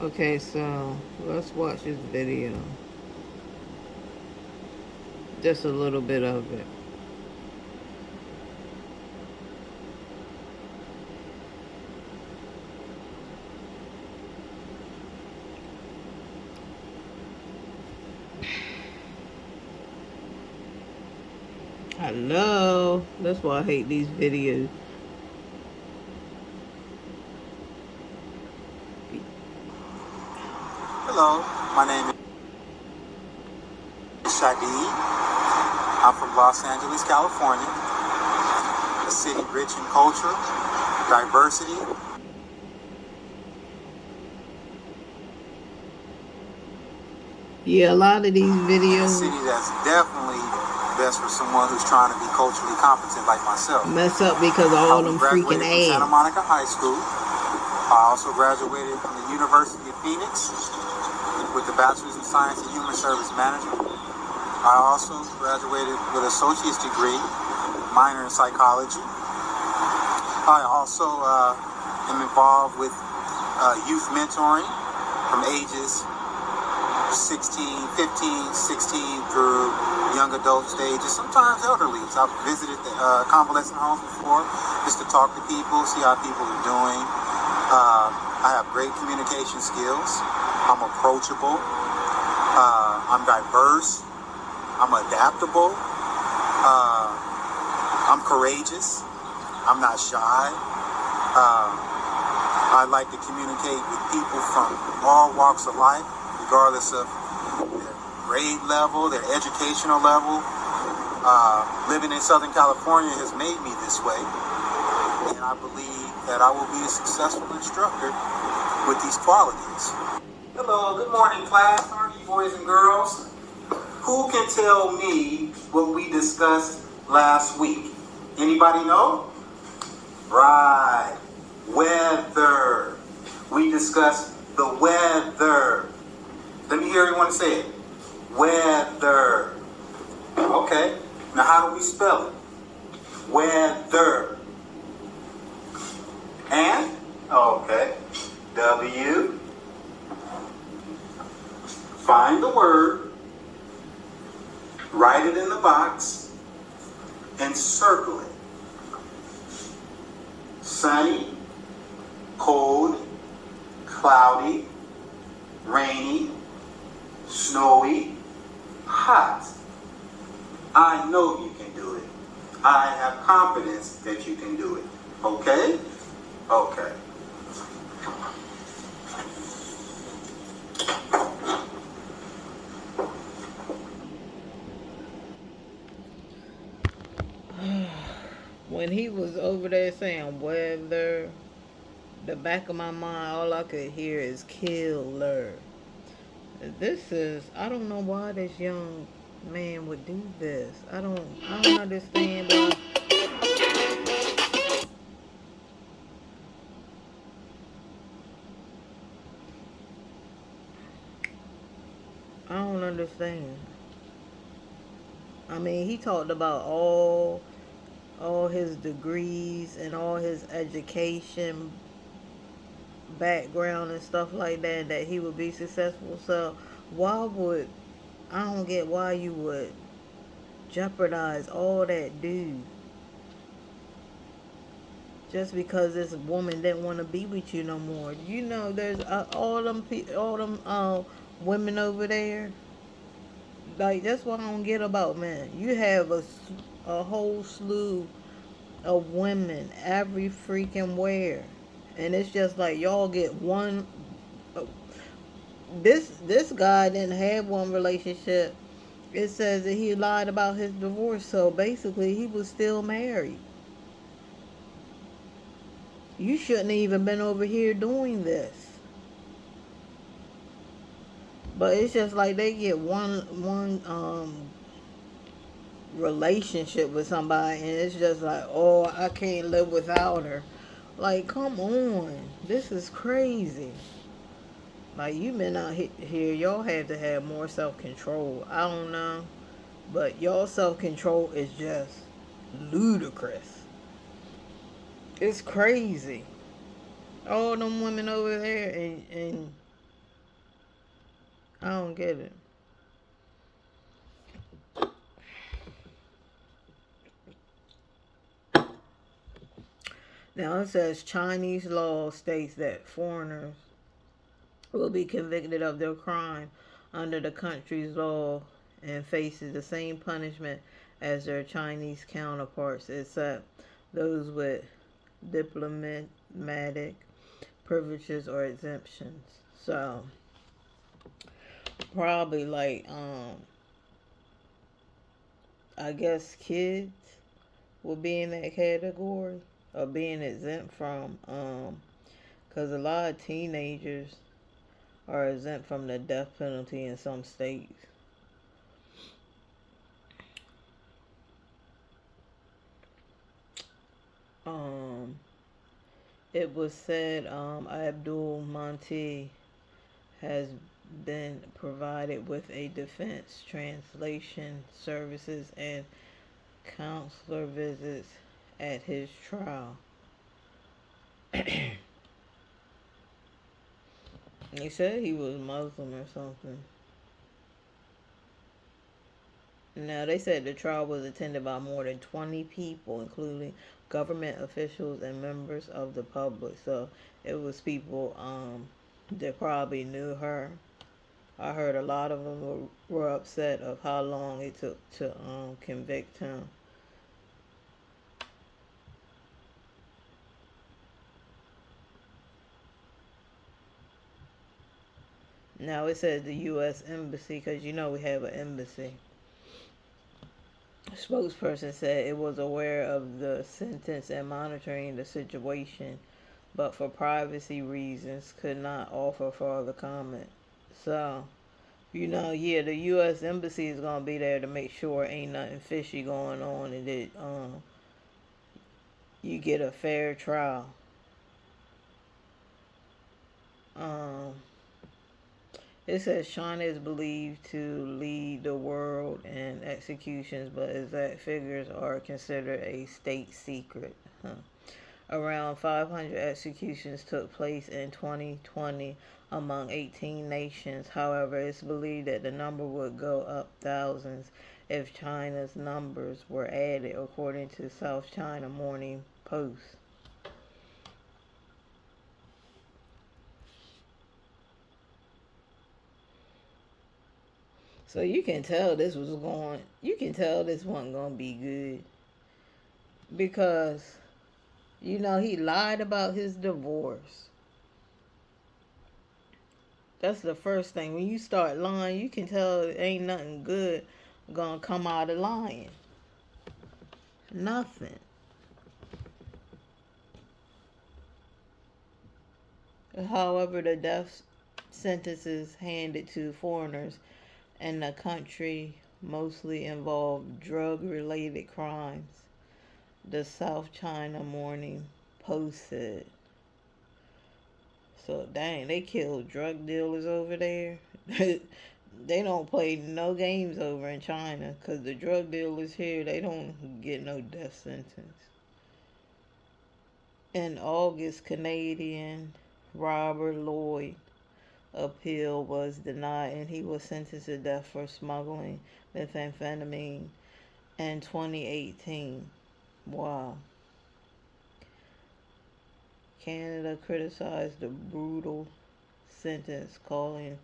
Okay, so let's watch this video. Just a little bit of it. Hello. That's why I hate these videos. Hello, my name is Shadi. I'm from Los Angeles, California, a city rich in culture, diversity. Yeah, a lot of these A videos city that's definitely best for someone who's trying to be culturally competent like myself. mess up because of all We them freaking graduated from Santa ads. Monica High School. I also graduated from the University of Phoenix with a Bachelor's in Science and Human Service Management. I also graduated with an associate's degree, minor in psychology. I also am involved with youth mentoring from ages 16, 15, 16 through young adult stages, sometimes elderly. So I've visited the convalescent homes before just to talk to people, see how people are doing. I have great communication skills. I'm approachable. I'm diverse. I'm adaptable. I'm courageous. I'm not shy. I like to communicate with people from all walks of life, regardless of their grade level, their educational level. Living in Southern California has made me this way, and I believe that I will be a successful instructor with these qualities. Hello, good morning, class. How are you, boys and girls? Who can tell me what we discussed last week? Anybody know? Right. Weather. We discussed the weather. Let me hear everyone say it. Weather. Okay. Now how do we spell it? Weather. And? Okay. W. Find the word. Write it in the box. And circle it. Sunny, cold, cloudy, rainy, snowy, hot. I know you can do it. I have confidence that you can do it. Okay? Okay. When he was over there saying weather, the back of my mind, all I could hear is killer. This is, I don't know why this young man would do this. I don't understand why. I don't understand. I mean, he talked about all his degrees and all his education background and stuff like that he would be successful. So why would, I don't get why you would jeopardize all that dude just because this woman didn't want to be with you no more. You know, there's all them women over there. Like, that's what I don't get about men. You have a whole slew of women every freaking where, and it's just like y'all get one. uh, this guy didn't have one relationship. It says that he lied about his divorce, so basically he was still married. You shouldn't have even been over here doing this. But it's just like they get one relationship with somebody, and it's just like, oh, I can't live without her. Like, come on, this is crazy. Like, you men out here, y'all have to have more self control. I don't know, but y'all self control is just ludicrous. It's crazy. All them women over there, and I don't get it. Now it says Chinese law states that foreigners will be convicted of their crime under the country's law and faces the same punishment as their Chinese counterparts, except those with diplomatic privileges or exemptions. So probably like I guess kids will be in that category or being exempt from because a lot of teenagers are exempt from the death penalty in some states. Um, it was said Abdul Monti has been provided with a defense translation services and counselor visits at his trial. He said he was Muslim or something. Now, they said the trial was attended by more than 20 people, including government officials and members of the public. So it was people that probably knew her. I heard a lot of them were upset of how long it took to convict him. Now it says the U.S. Embassy, because you know we have an embassy. A spokesperson said it was aware of the sentence and monitoring the situation, but for privacy reasons could not offer further comment. So, yeah, the U.S. Embassy is going to be there to make sure ain't nothing fishy going on and that you get a fair trial. Um, It says China is believed to lead the world in executions, but exact figures are considered a state secret. Huh. Around 500 executions took place in 2020 among 18 nations. However, it's believed that the number would go up thousands if China's numbers were added, according to South China Morning Post. So you can tell this was going. You can tell this wasn't going to be good because he lied about his divorce. That's the first thing. When you start lying, you can tell ain't nothing good gonna come out of lying. Nothing. However, the death sentences handed to foreigners in the country mostly involve drug-related crimes. The South China Morning Post said. So dang, they killed drug dealers over there. They don't play no games over in China because the drug dealers here, they don't get no death sentence. In August, Canadian Robert Lloyd appeal was denied and he was sentenced to death for smuggling methamphetamine in 2018. Wow. Canada criticized the brutal sentence, calling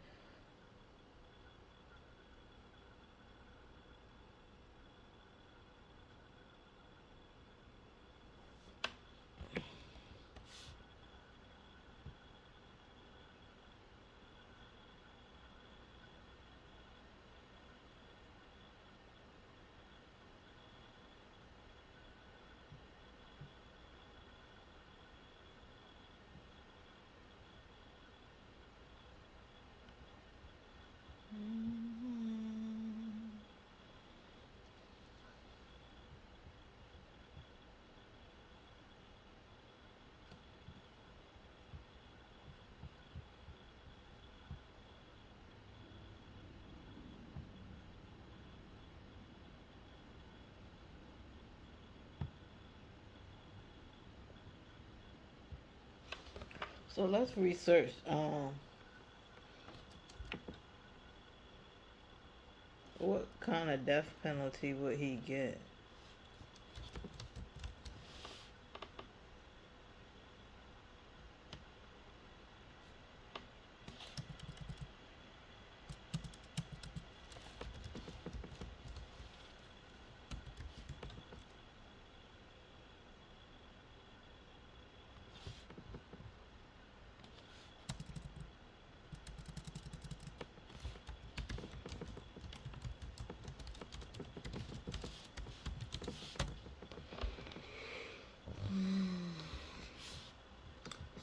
so let's research What kind of death penalty would he get?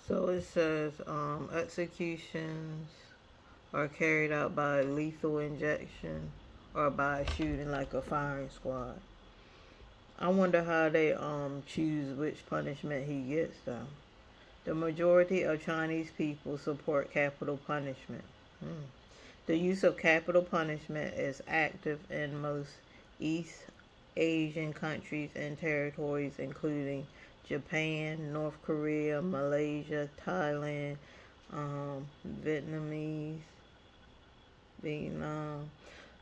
So it says executions are carried out by lethal injection or by shooting like a firing squad. I wonder how they choose which punishment he gets though. The majority of Chinese people support capital punishment. Hmm. The use of capital punishment is active in most East Asian countries and territories, including Japan, North Korea, Malaysia, Thailand, Vietnamese, Vietnam,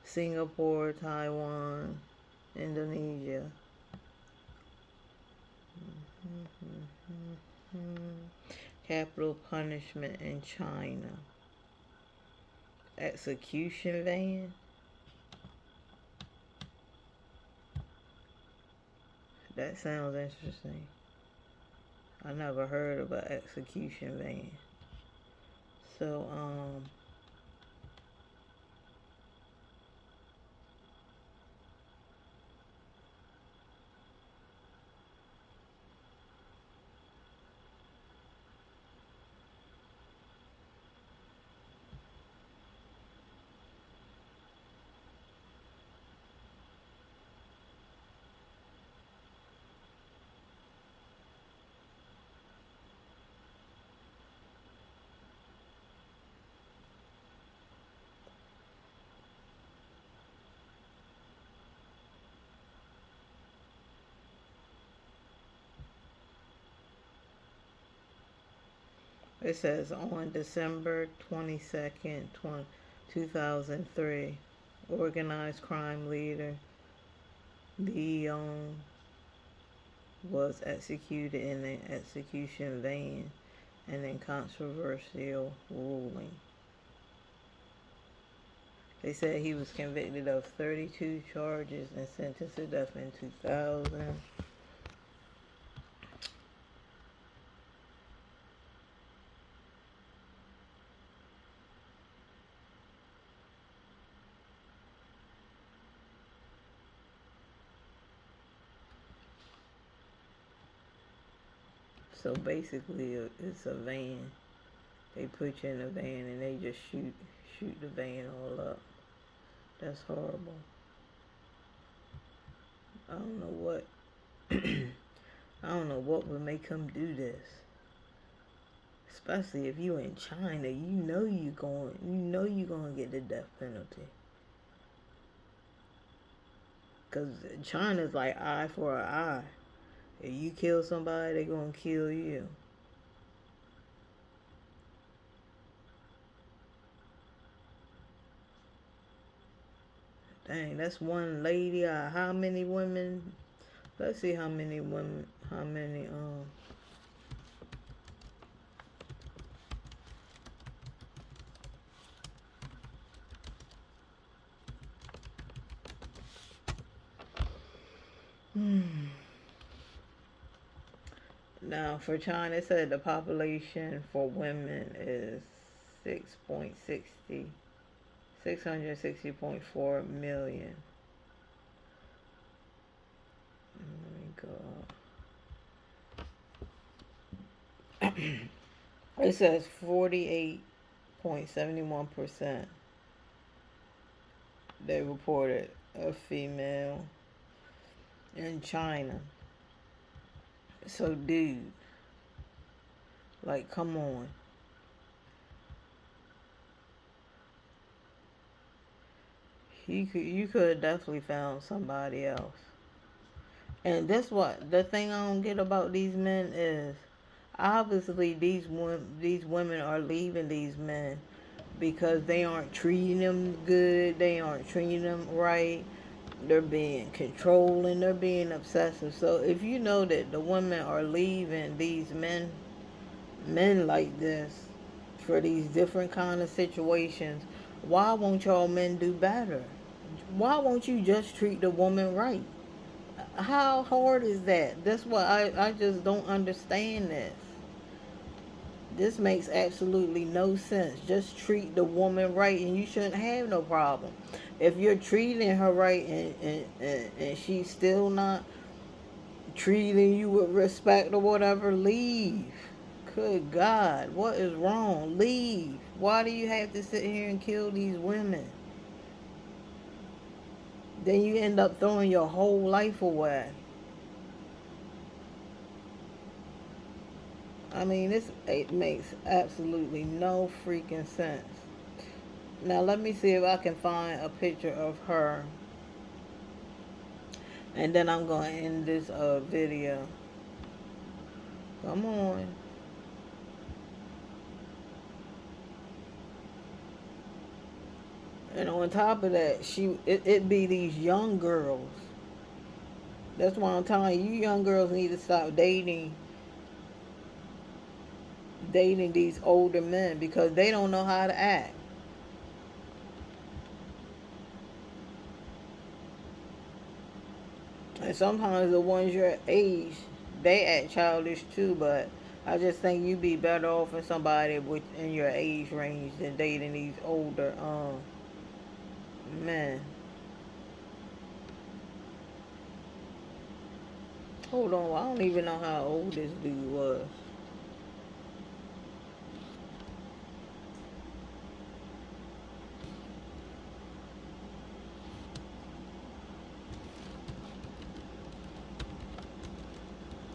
Singapore, Taiwan, Indonesia. Capital punishment in China. Execution van. That sounds interesting. I never heard of an execution van. So, it says on December 22nd, 2003, organized crime leader Leon was executed in an execution van in a controversial ruling. They said he was convicted of 32 charges and sentenced to death in 2000. So basically, it's a van. They put you in a van and they just shoot the van all up. That's horrible. I don't know what I don't know what would make him do this. Especially if you in China, you gonna get the death penalty. Cause China's like eye for an eye. If you kill somebody, they gonna kill you. Dang, that's one lady. How many women? Let's see how many women. How many Now for China, it said the population for women is 660.4 million. Let me go. It says 48.71%. They reported a female in China. So, dude, like, come on. You could have definitely found somebody else. And that's what the thing I don't get about these men is obviously these women are leaving these men because they aren't treating them good, they aren't treating them right, they're being controlling, they're being obsessive. So if you know that the women are leaving these men like this for these different kind of situations, why won't y'all men do better? Why won't you just treat the woman right? How hard is that? That's what I just don't understand this. This makes absolutely no sense. Just treat the woman right and you shouldn't have no problem. If you're treating her right and she's still not treating you with respect or whatever, leave. Good God, what is wrong? Leave. Why do you have to sit here and kill these women? Then you end up throwing your whole life away. I mean, it makes absolutely no freaking sense. Now let me see if I can find a picture of her, and then I'm gonna end this video. Come on. And on top of that, it be these young girls. That's why I'm telling you, you young girls need to stop dating these older men because they don't know how to act. And sometimes the ones your age, they act childish too, but I just think you'd be better off with somebody within your age range than dating these older men. Hold on, I don't even know how old this dude was.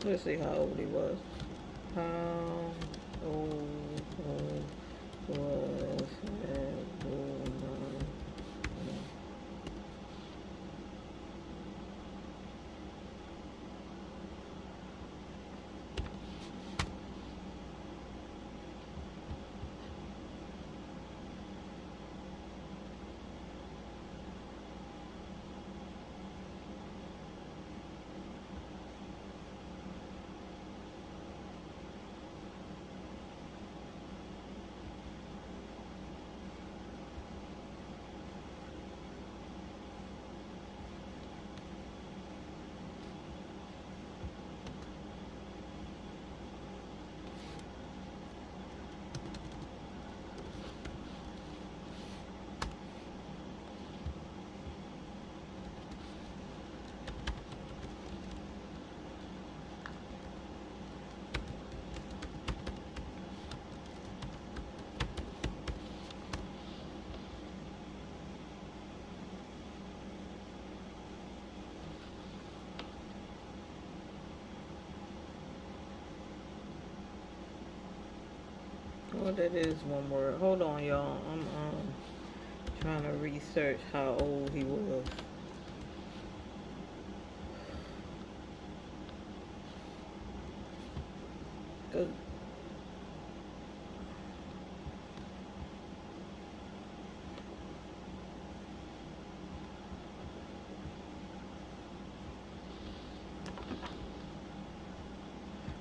Let's see how old he was. How old was that woman? Well, that is one word. Hold on, y'all. I'm trying to research how old he was.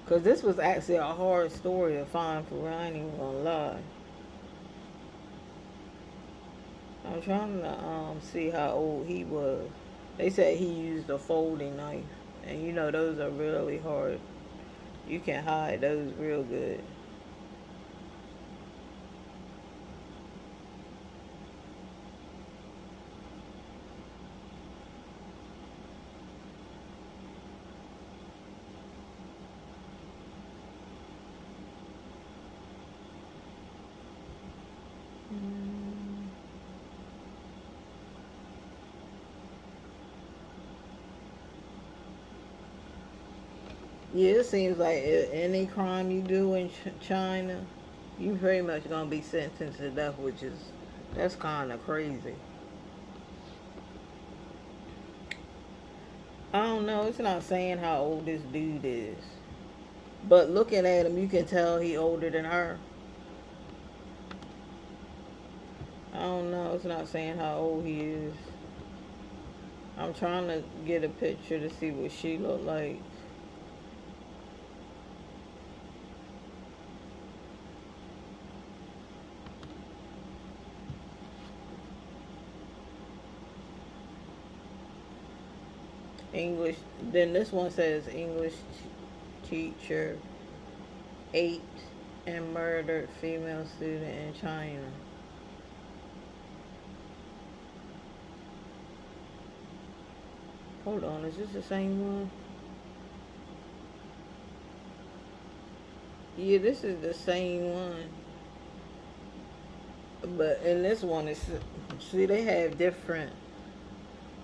Cause this was actually a hard story to find for real. I ain't even gonna lie. I'm trying to see how old he was. They said he used a folding knife, and you know those are really hard. You can hide those real good. Yeah, it seems like any crime you do in China, you pretty much gonna be sentenced to death, which is that's kind of crazy. I don't know. It's not saying how old this dude is, but looking at him, you can tell he older than her. I don't know. It's not saying how old he is. I'm trying to get a picture to see what she looked like. English. Then this one says English teacher 8 and murdered female student in China. Hold on, is this the same one? Yeah, this is the same one. But in this one, it's see they have different.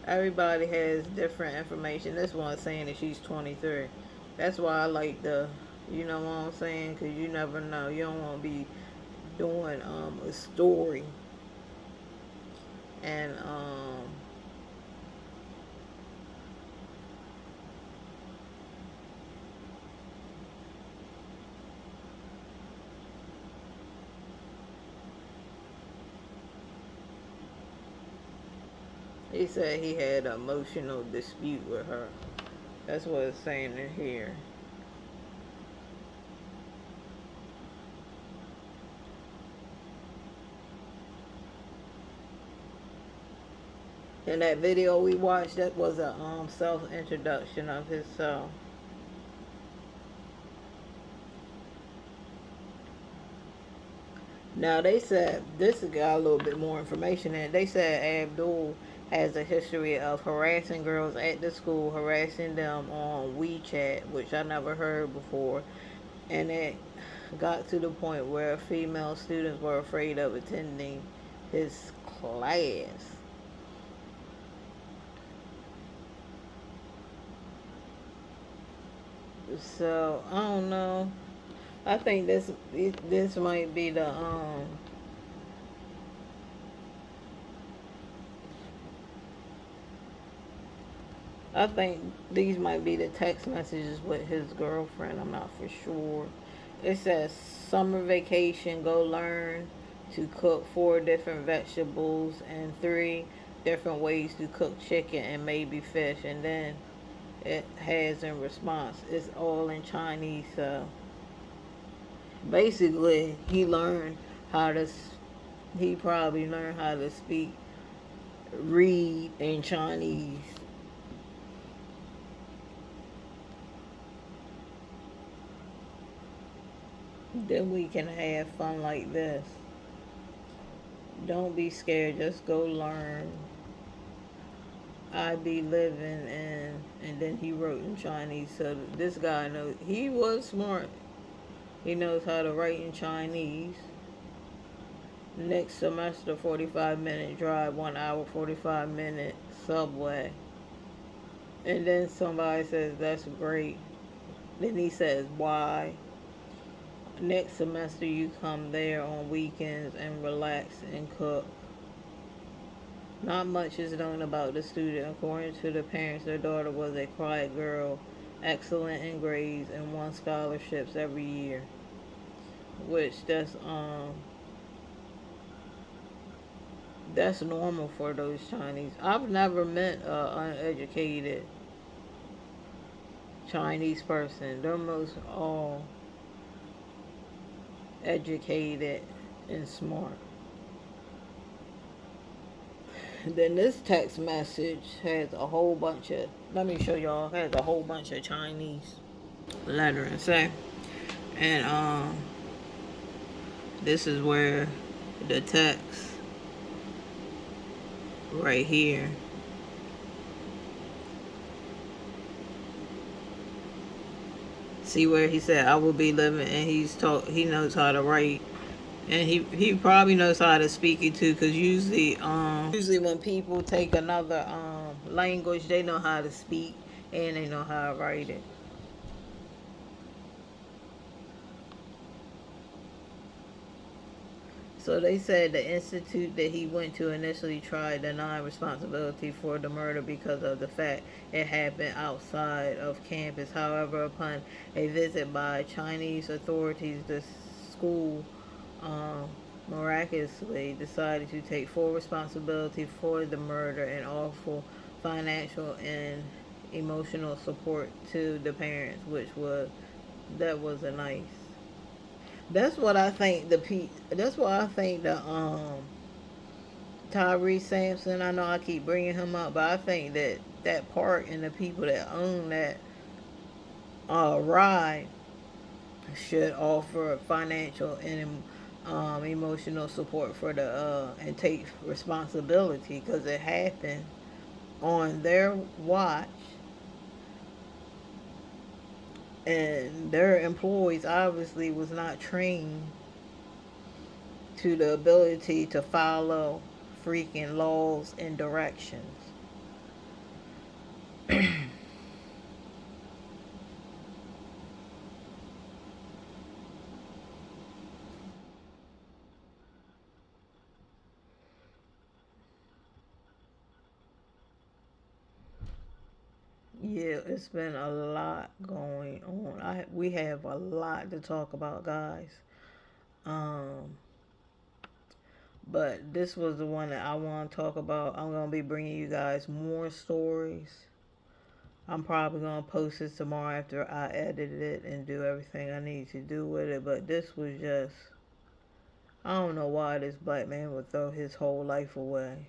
Everybody has different information. This one's saying that she's 23. That's why I like the, you know what I'm saying? Because you never know. You don't want to be doing a story and he said he had an emotional dispute with her. That's what it's saying in here. In that video we watched, that was a self introduction of himself. Now they said this got a little bit more information in it. They said Abdul has a history of harassing girls at the school, harassing them on WeChat, which I never heard before, and it got to the point where female students were afraid of attending his class. So I don't know. I think this might be the I think these might be the text messages with his girlfriend. I'm not for sure. It says summer vacation, go learn to cook 4 different vegetables and 3 different ways to cook chicken and maybe fish. And then it has in response, it's all in Chinese. So basically, he probably learned how to speak, read in Chinese. Then we can have fun like this. Don't be scared, just go learn. I be living in, and then he wrote in Chinese. So this guy knows, he was smart. He knows how to write in Chinese. Next semester, 45-minute drive, 1 hour, 45-minute subway. And then somebody says, that's great. Then he says, why? Next semester, you come there on weekends and relax and cook. Not much is known about the student. According to the parents, their daughter was a quiet girl, excellent in grades, and won scholarships every year. Which that's normal for those Chinese. I've never met an uneducated Chinese person. They're most all educated and smart. Then this text message has a whole bunch of, let me show y'all, has a whole bunch of Chinese lettering. Say, and this is where the text right here. See where he said I will be living, and he knows how to write, and he probably knows how to speak it too, because usually when people take another language, they know how to speak and they know how to write it. So they said the institute that he went to initially tried denying responsibility for the murder because of the fact it happened outside of campus. However, upon a visit by Chinese authorities, the school miraculously decided to take full responsibility for the murder and offer financial and emotional support to the parents, which was that was a nice. That's what I think That's what I think the Tyree Sampson. I know I keep bringing him up, but I think that that park and the people that own that ride should offer financial and emotional support for the and take responsibility because it happened on their watch, and their employees obviously was not trained to the ability to follow freaking laws and directions. Yeah, it's been a lot going on. We have a lot to talk about, guys. Um, but this was the one that I want to talk about. I'm gonna be bringing you guys more stories. I'm probably gonna post this tomorrow after I edit it and do everything I need to do with it. But this was just, I don't know why this black man would throw his whole life away.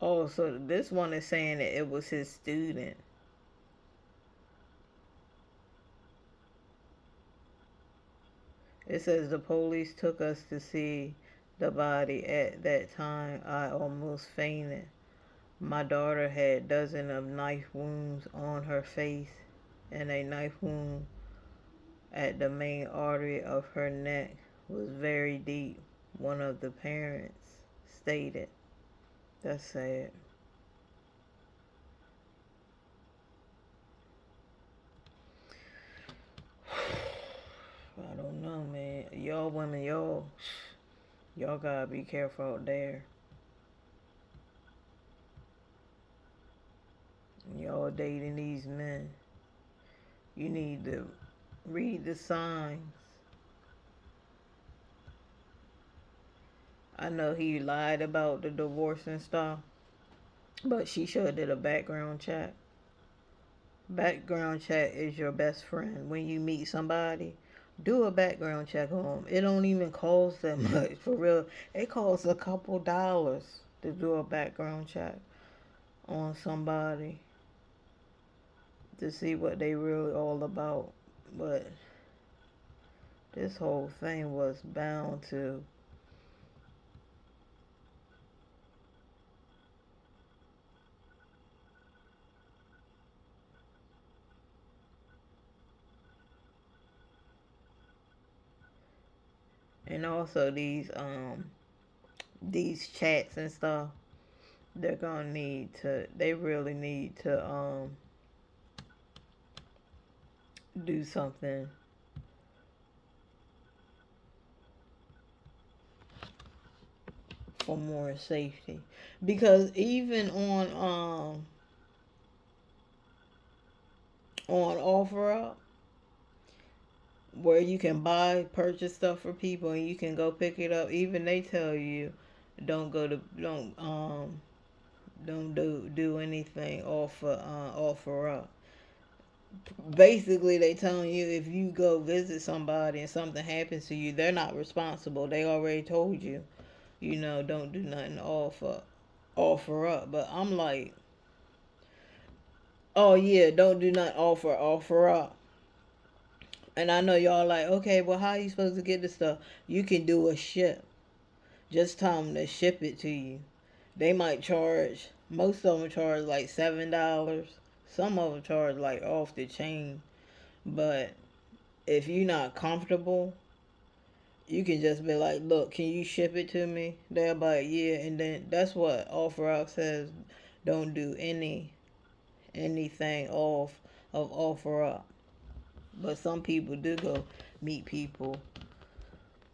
Oh, so this one is saying that it was his student. It says the police took us to see the body. At that time, I almost fainted. My daughter had dozens of knife wounds on her face and a knife wound at the main artery of her neck was very deep, one of the parents stated. That's sad. I don't know, man. Y'all women, y'all gotta be careful out there. Y'all dating these men. You need to read the signs. I know he lied about the divorce and stuff, but she sure did a background check. Background check is your best friend. When you meet somebody, do a background check on them. It don't even cost that much. For real, it costs a couple dollars to do a background check on somebody to see what they really all about. But this whole thing was bound to. And also these chats and stuff, they're gonna need to, they really need to do something for more safety, because even on OfferUp, where you can purchase stuff for people and you can go pick it up, even they tell you don't do anything OfferUp. Basically, they telling you if you go visit somebody and something happens to you, they're not responsible. They already told you, don't do nothing OfferUp. But I'm like, oh yeah, don't do nothing OfferUp. And I know y'all like, okay, well, how are you supposed to get this stuff? You can do a ship. Just tell them to ship it to you. They might charge, most of them charge like $7. Some of them charge like off the chain. But if you're not comfortable, you can just be like, look, can you ship it to me? They'll be like, yeah. And then that's what OfferUp says. Don't do anything off of OfferUp. But some people do go meet people.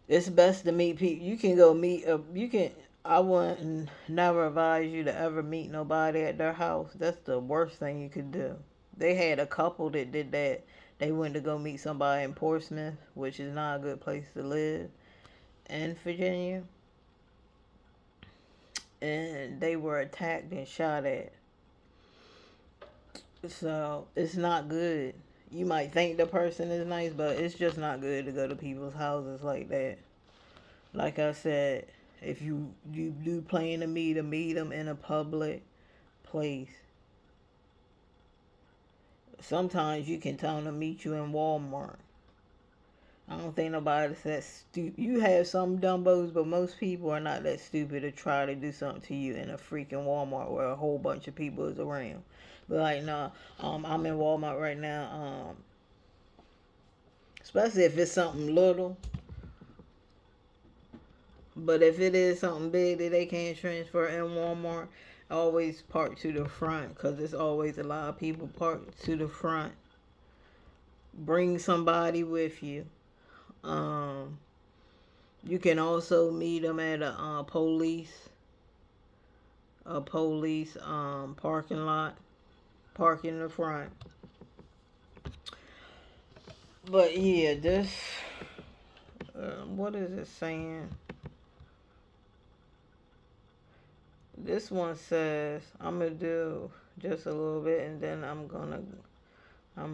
It's best to meet people. You can go meet. You can. I wouldn't never advise you to ever meet nobody at their house. That's the worst thing you could do. They had a couple that did that. They went to go meet somebody in Portsmouth, which is not a good place to live in Virginia, and they were attacked and shot at. So it's not good. You might think the person is nice, but it's just not good to go to people's houses like that. Like I said, if you do plan to meet them in a public place. Sometimes you can tell them to meet you in Walmart. I don't think nobody's that stupid. You have some dumbos, but most people are not that stupid to try to do something to you in a freaking Walmart where a whole bunch of people is around. But like, no, I'm in Walmart right now. Especially if it's something little. But if it is something big that they can't transfer in Walmart, always park to the front because there's always a lot of people parked to the front. Bring somebody with you. Um, you can also meet them at a police parking lot, park in the front. But yeah, this what is it saying? This one says I'm gonna do just a little bit and then I'm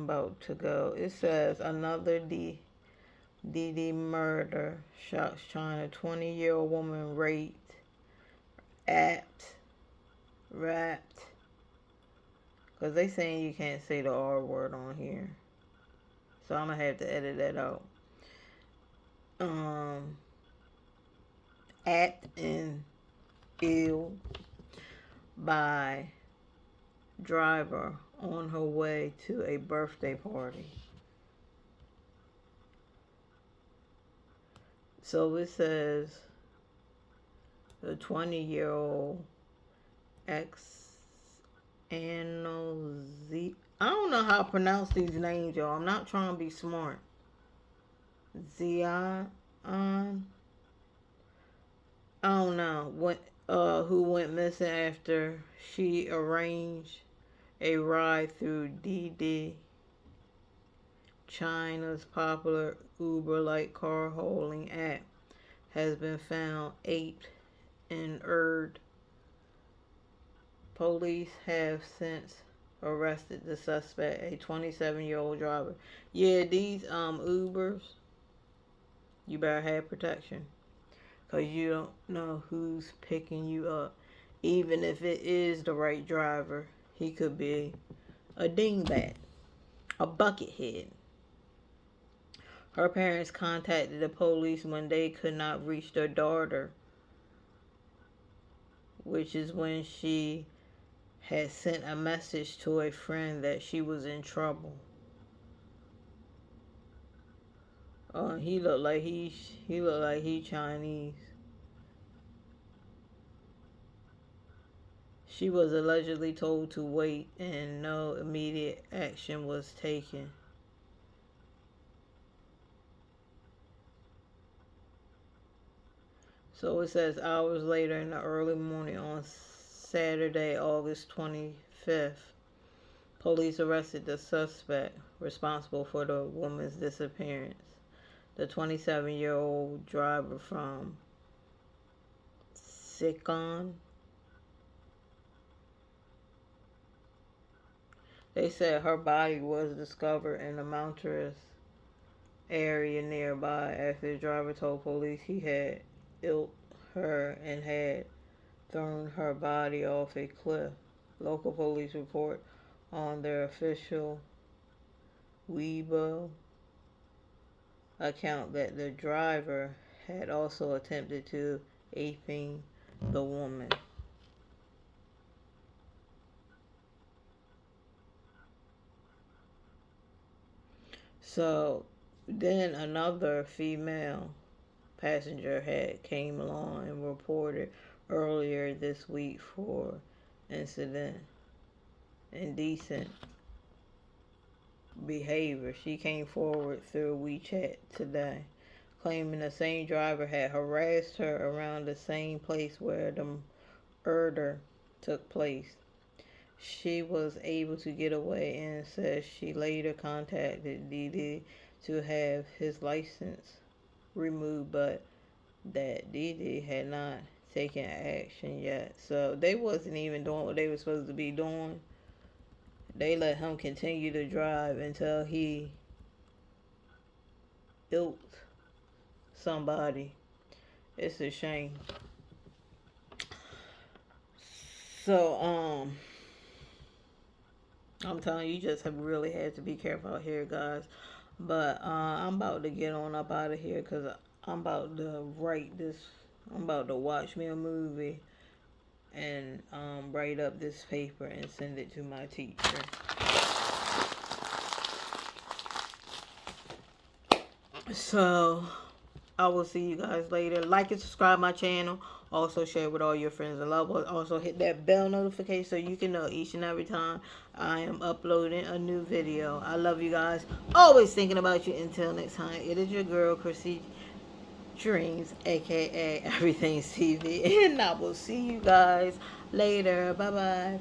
about to go. It says another DD murder, shocks China. 20-year-old woman raped, apt, wrapped. Because they saying you can't say the R word on here. So I'm going to have to edit that out. Act and ill by driver on her way to a birthday party. So it says the 20-year-old ex Anozi. I don't know how to pronounce these names, y'all. I'm not trying to be smart. Zion. I don't know what. Who went missing after she arranged a ride through DD, China's popular Uber-like car-hauling app, has been found aped and erred. Police have since arrested the suspect, a 27-year-old driver. Yeah, these Ubers, you better have protection. Because you don't know who's picking you up. Even if it is the right driver, he could be a dingbat, a buckethead. Her parents contacted the police when they could not reach their daughter, which is when she had sent a message to a friend that she was in trouble. He looked like he Chinese. She was allegedly told to wait and no immediate action was taken. So it says hours later in the early morning on Saturday, August 25th, police arrested the suspect responsible for the woman's disappearance. The 27-year-old driver from Sikon. They said her body was discovered in a mountainous area nearby after the driver told police he had ill her and had thrown her body off a cliff. Local police report on their official Weibo account that the driver had also attempted to aping the woman. So then another female passenger had came along and reported earlier this week for incident indecent behavior. She came forward through WeChat today, claiming the same driver had harassed her around the same place where the murder took place. She was able to get away and says she later contacted Didi to have his license removed, but that Didi had not taken action yet. So they wasn't even doing what they were supposed to be doing. They let him continue to drive until he ilked somebody. It's a shame. So, I'm telling you, you just have really had to be careful out here, guys. But I'm about to get on up out of here because I'm about to write this. I'm about to watch me a movie and write up this paper and send it to my teacher. So I will see you guys later. Like and subscribe my channel. Also share with all your friends and loved ones. Also hit that bell notification so you can know each and every time I am uploading a new video. I love you guys. Always thinking about you. Until next time, it is your girl, Chrissy Dreams, aka Everything's TV. And I will see you guys later. Bye bye.